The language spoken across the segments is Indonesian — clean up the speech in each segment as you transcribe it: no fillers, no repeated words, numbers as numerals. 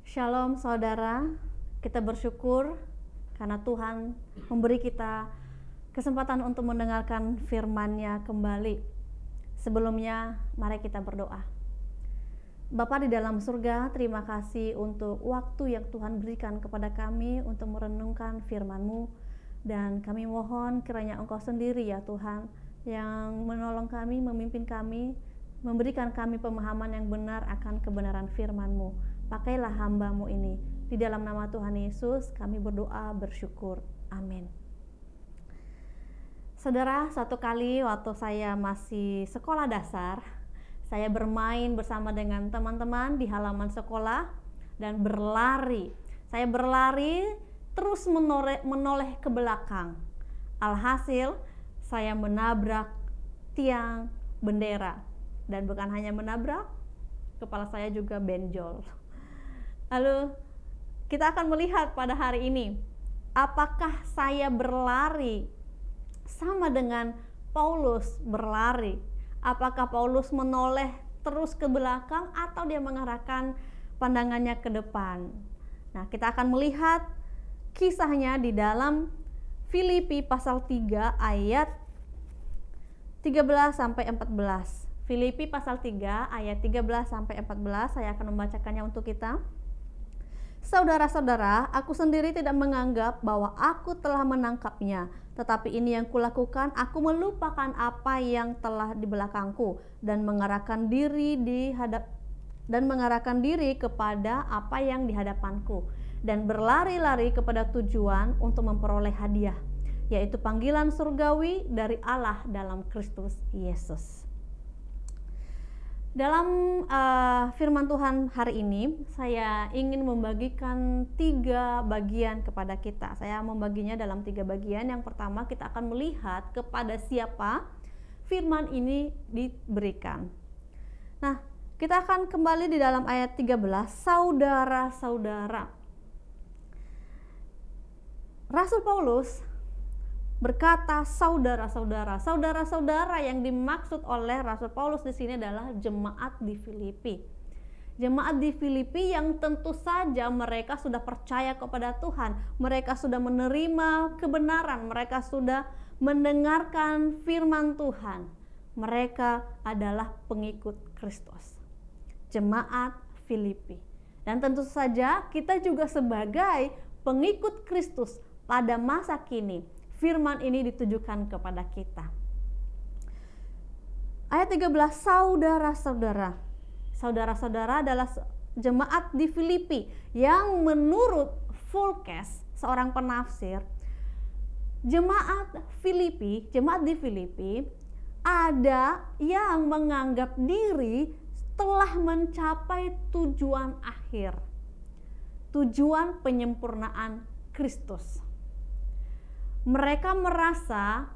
Shalom saudara, kita bersyukur karena Tuhan memberi kita kesempatan untuk mendengarkan firman-Nya kembali. Sebelumnya, mari kita berdoa. Bapa di dalam surga, terima kasih untuk waktu yang Tuhan berikan kepada kami untuk merenungkan firman-Mu. Dan kami mohon kiranya Engkau sendiri ya Tuhan, yang menolong kami, memimpin kami, memberikan kami pemahaman yang benar akan kebenaran firman-Mu. Pakailah hamba-Mu ini. Di dalam nama Tuhan Yesus kami berdoa bersyukur. Amin. Saudara, suatu kali waktu saya masih sekolah dasar, saya bermain bersama dengan teman-teman di halaman sekolah dan berlari. Saya berlari terus menoleh ke belakang. Alhasil saya menabrak tiang bendera. Dan bukan hanya menabrak, kepala saya juga benjol. Lalu kita akan melihat pada hari ini, apakah saya berlari sama dengan Paulus berlari? Apakah Paulus menoleh terus ke belakang atau dia mengarahkan pandangannya ke depan? Nah, kita akan melihat kisahnya di dalam Filipi pasal 3 ayat 13 sampai 14. Filipi pasal 3 ayat 13 sampai 14, saya akan membacakannya untuk kita. Saudara-saudara, aku sendiri tidak menganggap bahwa aku telah menangkapnya, tetapi ini yang kulakukan, aku melupakan apa yang telah di belakangku dan mengarahkan diri kepada apa yang di hadapanku dan berlari-lari kepada tujuan untuk memperoleh hadiah, yaitu panggilan surgawi dari Allah dalam Kristus Yesus. Dalam firman Tuhan hari ini, saya ingin membagikan 3 bagian kepada kita. Saya membaginya dalam 3 bagian. Yang pertama, kita akan melihat kepada siapa firman ini diberikan. Nah, kita akan kembali di dalam ayat 13, saudara-saudara. Rasul Paulus berkata saudara-saudara. Saudara-saudara yang dimaksud oleh Rasul Paulus di sini adalah jemaat di Filipi. Jemaat di Filipi yang tentu saja mereka sudah percaya kepada Tuhan. Mereka sudah menerima kebenaran, mereka sudah mendengarkan firman Tuhan. Mereka adalah pengikut Kristus. Jemaat Filipi. Dan tentu saja kita juga sebagai pengikut Kristus pada masa kini, firman ini ditujukan kepada kita. Ayat 13, saudara-saudara. Saudara-saudara adalah jemaat di Filipi yang menurut Fulkes, seorang penafsir, jemaat di Filipi ada yang menganggap diri telah mencapai tujuan akhir, tujuan penyempurnaan Kristus. Mereka merasa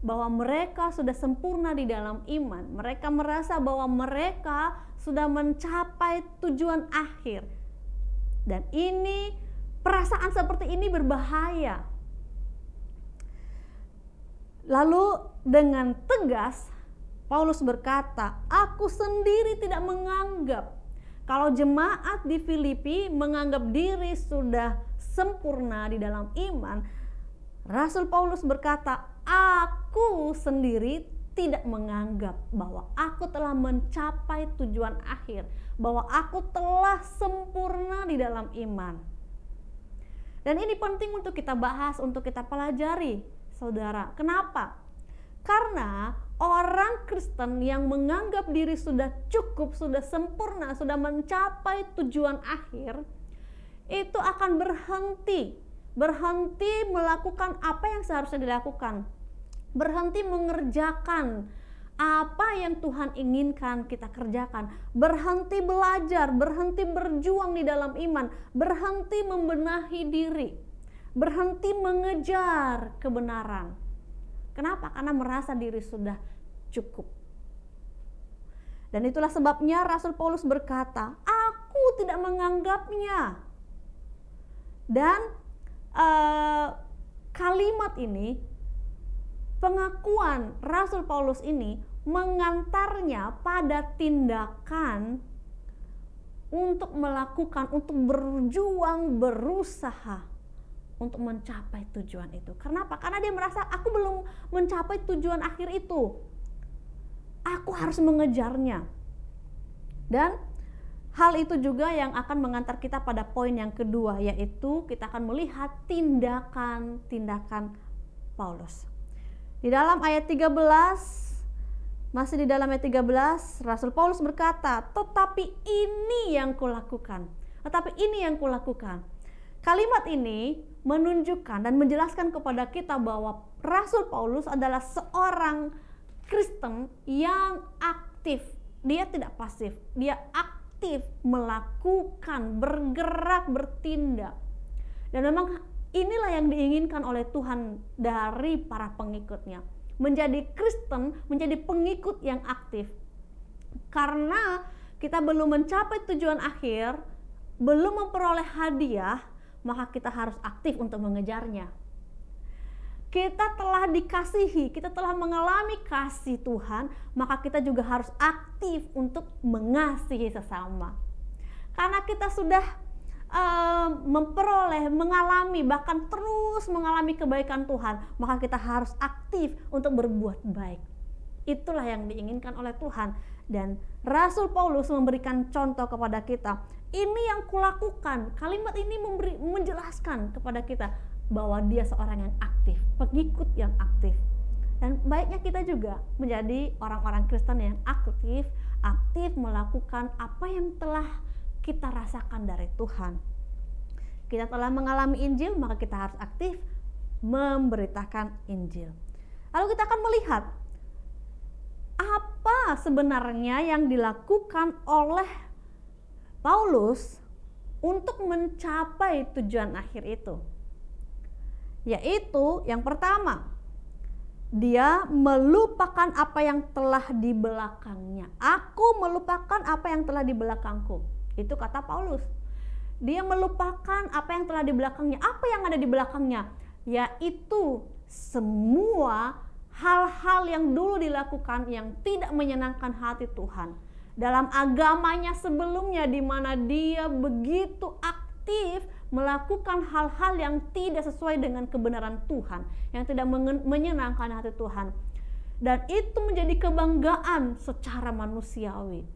bahwa mereka sudah sempurna di dalam iman. Mereka merasa bahwa mereka sudah mencapai tujuan akhir. Dan ini, perasaan seperti ini berbahaya. Lalu dengan tegas Paulus berkata, aku sendiri tidak menganggap. Kalau jemaat di Filipi menganggap diri sudah sempurna di dalam iman, Rasul Paulus berkata, aku sendiri tidak menganggap bahwa aku telah mencapai tujuan akhir, bahwa aku telah sempurna di dalam iman. Dan ini penting untuk kita bahas, untuk kita pelajari, saudara. Kenapa? Karena orang Kristen yang menganggap diri sudah cukup, sudah sempurna, sudah mencapai tujuan akhir, itu akan berhenti melakukan apa yang seharusnya dilakukan, berhenti mengerjakan apa yang Tuhan inginkan kita kerjakan, berhenti belajar, berhenti berjuang di dalam iman, berhenti membenahi diri, berhenti mengejar kebenaran. Kenapa? Karena merasa diri sudah cukup. Dan itulah sebabnya Rasul Paulus berkata, aku tidak menganggapnya. Dan kalimat ini, pengakuan Rasul Paulus ini mengantarnya pada tindakan untuk melakukan, untuk berjuang, berusaha untuk mencapai tujuan itu. Kenapa? Karena dia merasa aku belum mencapai tujuan akhir itu. Aku harus mengejarnya. Dan hal itu juga yang akan mengantar kita pada poin yang kedua, yaitu kita akan melihat tindakan-tindakan Paulus. Di dalam ayat 13, masih di dalam ayat 13, Rasul Paulus berkata, tetapi ini yang kulakukan. Tetapi ini yang kulakukan. Kalimat ini menunjukkan dan menjelaskan kepada kita bahwa Rasul Paulus adalah seorang Kristen yang aktif. Dia tidak pasif, dia aktif melakukan, bergerak, bertindak. Dan memang inilah yang diinginkan oleh Tuhan dari para pengikutnya. Menjadi Kristen, menjadi pengikut yang aktif. Karena kita belum mencapai tujuan akhir, belum memperoleh hadiah, maka kita harus aktif untuk mengejarnya. Kita telah dikasihi, kita telah mengalami kasih Tuhan, maka kita juga harus aktif untuk mengasihi sesama. Karena kita sudah memperoleh, mengalami, bahkan terus mengalami kebaikan Tuhan, maka kita harus aktif untuk berbuat baik. Itulah yang diinginkan oleh Tuhan. Dan Rasul Paulus memberikan contoh kepada kita. Ini yang kulakukan. Kalimat ini menjelaskan kepada kita bahwa dia seorang yang aktif, pengikut yang aktif. Dan baiknya kita juga menjadi orang-orang Kristen yang aktif melakukan apa yang telah kita rasakan dari Tuhan. Kita telah mengalami Injil, maka kita harus aktif memberitakan Injil. Lalu kita akan melihat apa sebenarnya yang dilakukan oleh Paulus untuk mencapai tujuan akhir itu. Yaitu yang pertama, dia melupakan apa yang telah di belakangnya. Aku melupakan apa yang telah di belakangku. Itu kata Paulus. Dia melupakan apa yang telah di belakangnya. Apa yang ada di belakangnya? Yaitu semua hal-hal yang dulu dilakukan yang tidak menyenangkan hati Tuhan. Dalam agamanya sebelumnya, di mana dia begitu aktif melakukan hal-hal yang tidak sesuai dengan kebenaran Tuhan, yang tidak menyenangkan hati Tuhan. Dan itu menjadi kebanggaan secara manusiawi.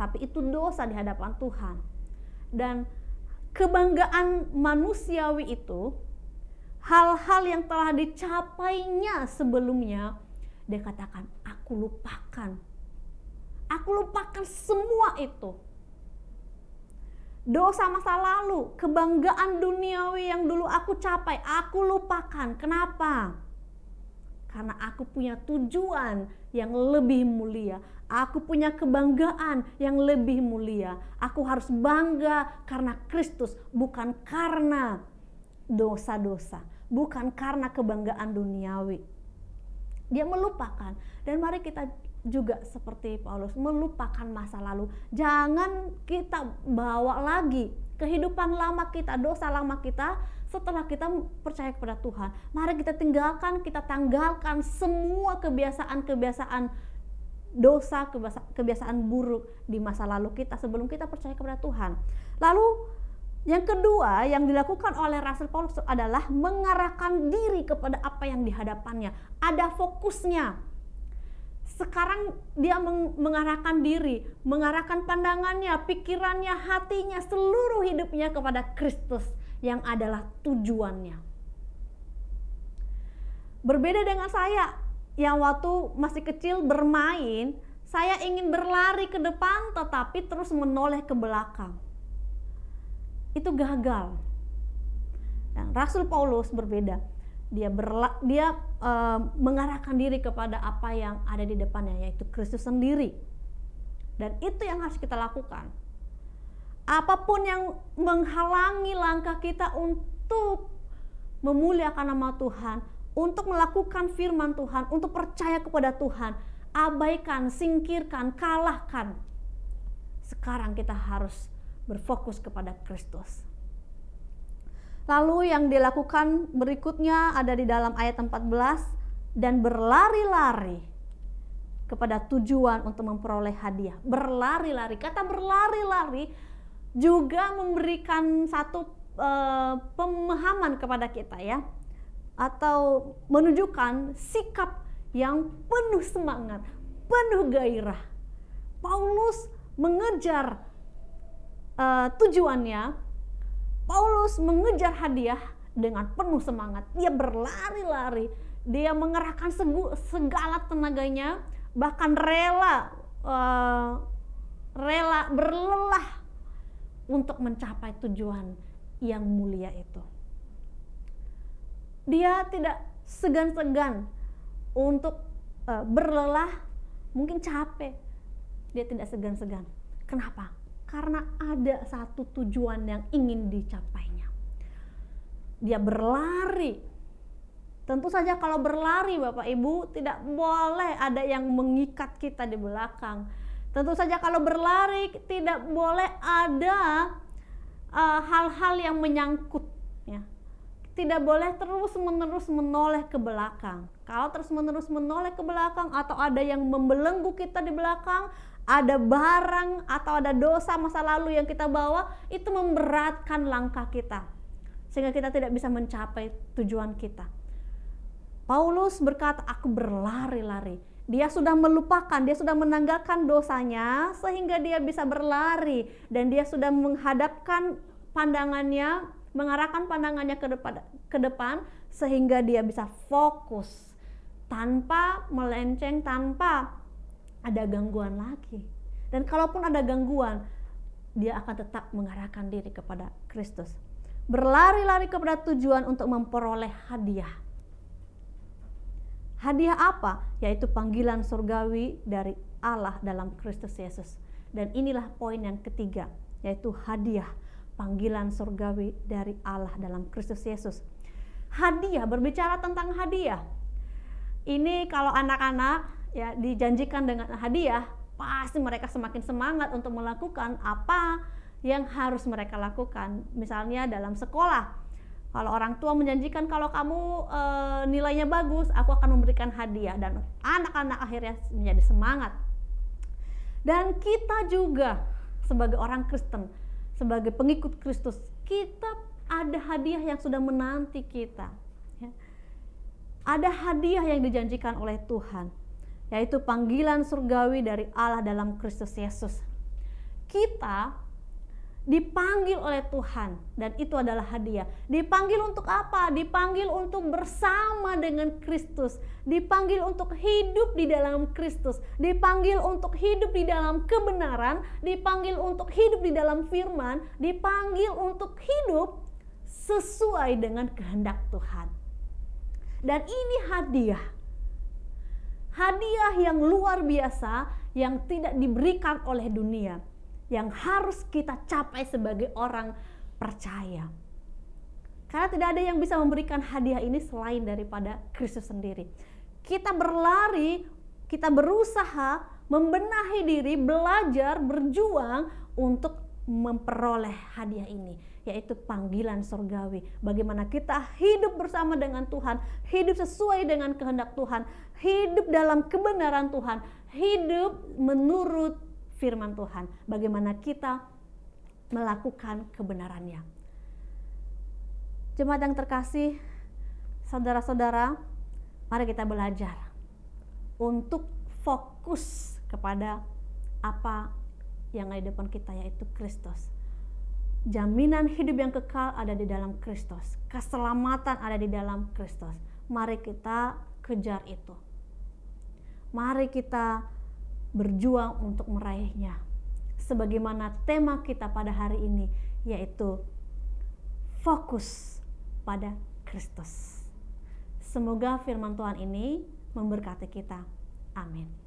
Tapi itu dosa di hadapan Tuhan. Dan kebanggaan manusiawi itu, hal-hal yang telah dicapainya sebelumnya, dia katakan, aku lupakan. Aku lupakan semua itu. Dosa masa lalu, kebanggaan duniawi yang dulu aku capai, aku lupakan. Kenapa? Karena aku punya tujuan yang lebih mulia. Aku punya kebanggaan yang lebih mulia. Aku harus bangga karena Kristus, bukan karena dosa-dosa, bukan karena kebanggaan duniawi. Dia melupakan. Dan mari kita juga seperti Paulus, melupakan masa lalu. Jangan kita bawa lagi kehidupan lama kita, dosa lama kita setelah kita percaya kepada Tuhan. Mari kita tinggalkan, kita tanggalkan semua kebiasaan-kebiasaan dosa, kebiasaan buruk di masa lalu kita sebelum kita percaya kepada Tuhan. Lalu yang kedua yang dilakukan oleh Rasul Paulus adalah mengarahkan diri kepada apa yang dihadapannya. Ada fokusnya. Sekarang dia mengarahkan diri, mengarahkan pandangannya, pikirannya, hatinya, seluruh hidupnya kepada Kristus yang adalah tujuannya. Berbeda dengan saya yang waktu masih kecil bermain, saya ingin berlari ke depan tetapi terus menoleh ke belakang. Itu gagal. Dan Rasul Paulus berbeda. Dia mengarahkan diri kepada apa yang ada di depannya, yaitu Kristus sendiri. Dan itu yang harus kita lakukan. Apapun yang menghalangi langkah kita untuk memuliakan nama Tuhan, untuk melakukan firman Tuhan, untuk percaya kepada Tuhan, abaikan, singkirkan, kalahkan. Sekarang kita harus berfokus kepada Kristus. Lalu yang dilakukan berikutnya ada di dalam ayat 14, dan berlari-lari kepada tujuan untuk memperoleh hadiah. Berlari-lari, kata berlari-lari juga memberikan satu pemahaman kepada kita ya, atau menunjukkan sikap yang penuh semangat, penuh gairah. Paulus mengejar tujuannya, Paulus mengejar hadiah dengan penuh semangat. Dia berlari-lari, dia mengerahkan segala tenaganya, bahkan rela berlelah untuk mencapai tujuan yang mulia itu. Dia tidak segan-segan untuk berlelah, mungkin capek, dia tidak segan-segan. Kenapa? Karena ada satu tujuan yang ingin dicapainya. Dia berlari. Tentu saja kalau berlari Bapak Ibu tidak boleh ada yang mengikat kita di belakang. Tentu saja kalau berlari tidak boleh ada hal-hal yang menyangkut ya. Tidak boleh terus-menerus menoleh ke belakang. Kalau terus-menerus menoleh ke belakang atau ada yang membelenggu kita di belakang, ada barang atau ada dosa masa lalu yang kita bawa, itu memberatkan langkah kita sehingga kita tidak bisa mencapai tujuan kita. Paulus berkata, aku berlari-lari. Dia sudah melupakan, dia sudah menanggalkan dosanya sehingga dia bisa berlari, dan dia sudah menghadapkan pandangannya, mengarahkan pandangannya ke depan sehingga dia bisa fokus tanpa melenceng, tanpa ada gangguan lagi. Dan kalaupun ada gangguan, dia akan tetap mengarahkan diri kepada Kristus. Berlari-lari kepada tujuan untuk memperoleh hadiah. Hadiah apa? Yaitu panggilan surgawi dari Allah dalam Kristus Yesus. Dan inilah poin yang ketiga, yaitu hadiah, panggilan surgawi dari Allah dalam Kristus Yesus. Hadiah, berbicara tentang hadiah. Ini kalau anak-anak ya dijanjikan dengan hadiah, pasti mereka semakin semangat untuk melakukan apa yang harus mereka lakukan. Misalnya dalam sekolah, kalau orang tua menjanjikan kalau kamu nilainya bagus, aku akan memberikan hadiah, dan anak-anak akhirnya menjadi semangat. Dan kita juga sebagai orang Kristen, sebagai pengikut Kristus, kita ada hadiah yang sudah menanti kita. Ya. Ada hadiah yang dijanjikan oleh Tuhan, yaitu panggilan surgawi dari Allah dalam Kristus Yesus. Kita dipanggil oleh Tuhan, dan itu adalah hadiah. Dipanggil untuk apa? Dipanggil untuk bersama dengan Kristus, dipanggil untuk hidup di dalam Kristus, dipanggil untuk hidup di dalam kebenaran, dipanggil untuk hidup di dalam firman, dipanggil untuk hidup sesuai dengan kehendak Tuhan. Dan ini hadiah. Hadiah yang luar biasa yang tidak diberikan oleh dunia, yang harus kita capai sebagai orang percaya. Karena tidak ada yang bisa memberikan hadiah ini selain daripada Kristus sendiri. Kita berlari, kita berusaha membenahi diri, belajar, berjuang untuk memperoleh hadiah ini, yaitu panggilan surgawi. Bagaimana kita hidup bersama dengan Tuhan, hidup sesuai dengan kehendak Tuhan, hidup dalam kebenaran Tuhan, hidup menurut firman Tuhan, bagaimana kita melakukan kebenarannya. Jemaat yang terkasih, saudara-saudara, mari kita belajar untuk fokus kepada apa yang ada di depan kita, yaitu Kristus. Jaminan hidup yang kekal ada di dalam Kristus, keselamatan ada di dalam Kristus. Mari kita kejar itu. Mari kita berjuang untuk meraihnya. Sebagaimana tema kita pada hari ini, yaitu fokus pada Kristus. Semoga firman Tuhan ini memberkati kita. Amin.